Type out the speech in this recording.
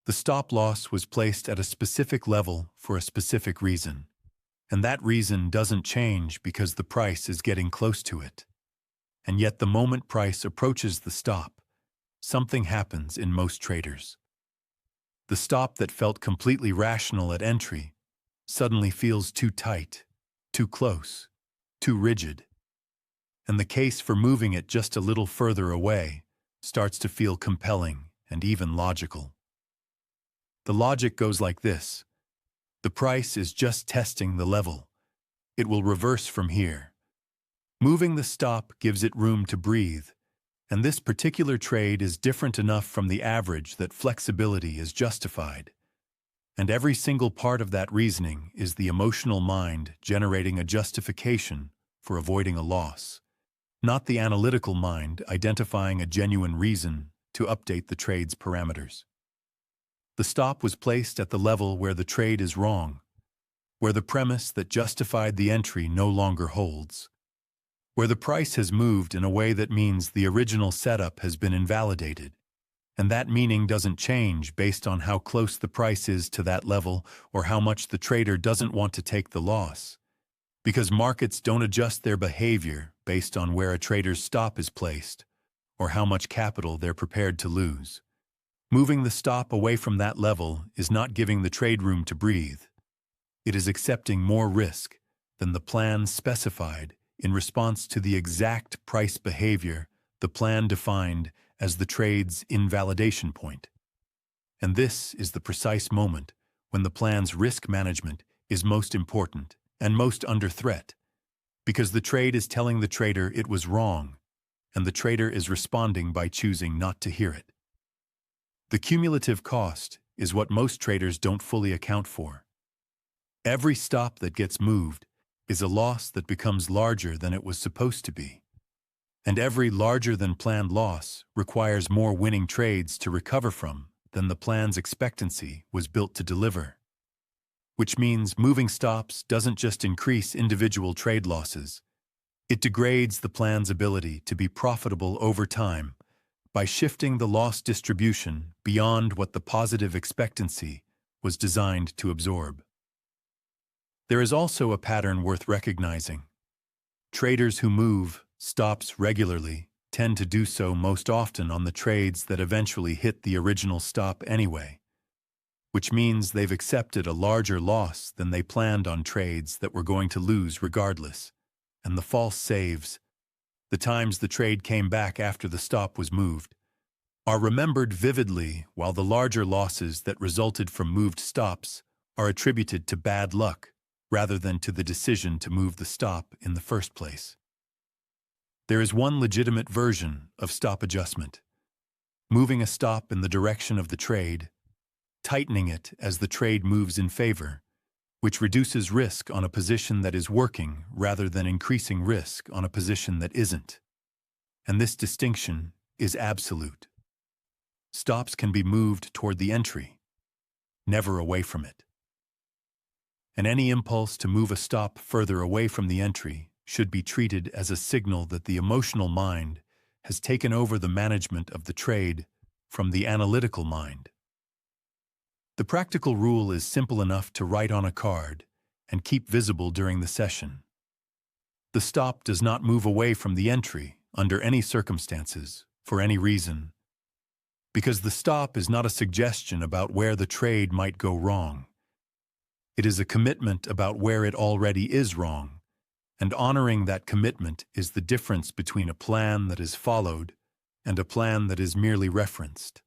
The stop loss was placed at a specific level for a specific reason, and that reason doesn't change because the price is getting close to it. And yet the moment price approaches the stop, something happens in most traders. The stop that felt completely rational at entry suddenly feels too tight, too close, too rigid. And the case for moving it just a little further away starts to feel compelling and even logical. The logic goes like this. The price is just testing the level. It will reverse from here. Moving the stop gives it room to breathe, and this particular trade is different enough from the average that flexibility is justified. And every single part of that reasoning is the emotional mind generating a justification for avoiding a loss, not the analytical mind identifying a genuine reason to update the trade's parameters. The stop was placed at the level where the trade is wrong, where the premise that justified the entry no longer holds, where the price has moved in a way that means the original setup has been invalidated, and that meaning doesn't change based on how close the price is to that level or how much the trader doesn't want to take the loss, because markets don't adjust their behavior based on where a trader's stop is placed or how much capital they're prepared to lose. Moving the stop away from that level is not giving the trade room to breathe. It is accepting more risk than the plan specified in response to the exact price behavior the plan defined as the trade's invalidation point. And this is the precise moment when the plan's risk management is most important and most under threat, because the trade is telling the trader it was wrong, and the trader is responding by choosing not to hear it. The cumulative cost is what most traders don't fully account for. Every stop that gets moved is a loss that becomes larger than it was supposed to be. And every larger-than-planned loss requires more winning trades to recover from than the plan's expectancy was built to deliver. Which means moving stops doesn't just increase individual trade losses. It degrades the plan's ability to be profitable over time by shifting the loss distribution beyond what the positive expectancy was designed to absorb. There is also a pattern worth recognizing. Traders who move stops regularly tend to do so most often on the trades that eventually hit the original stop anyway, which means they've accepted a larger loss than they planned on trades that were going to lose regardless, and the false saves, the times the trade came back after the stop was moved, are remembered vividly, while the larger losses that resulted from moved stops are attributed to bad luck rather than to the decision to move the stop in the first place. There is one legitimate version of stop adjustment: moving a stop in the direction of the trade, tightening it as the trade moves in favor, which reduces risk on a position that is working rather than increasing risk on a position that isn't. And this distinction is absolute. Stops can be moved toward the entry, never away from it. And any impulse to move a stop further away from the entry should be treated as a signal that the emotional mind has taken over the management of the trade from the analytical mind. The practical rule is simple enough to write on a card and keep visible during the session. The stop does not move away from the entry under any circumstances, for any reason, because the stop is not a suggestion about where the trade might go wrong. It is a commitment about where it already is wrong, and honoring that commitment is the difference between a plan that is followed and a plan that is merely referenced.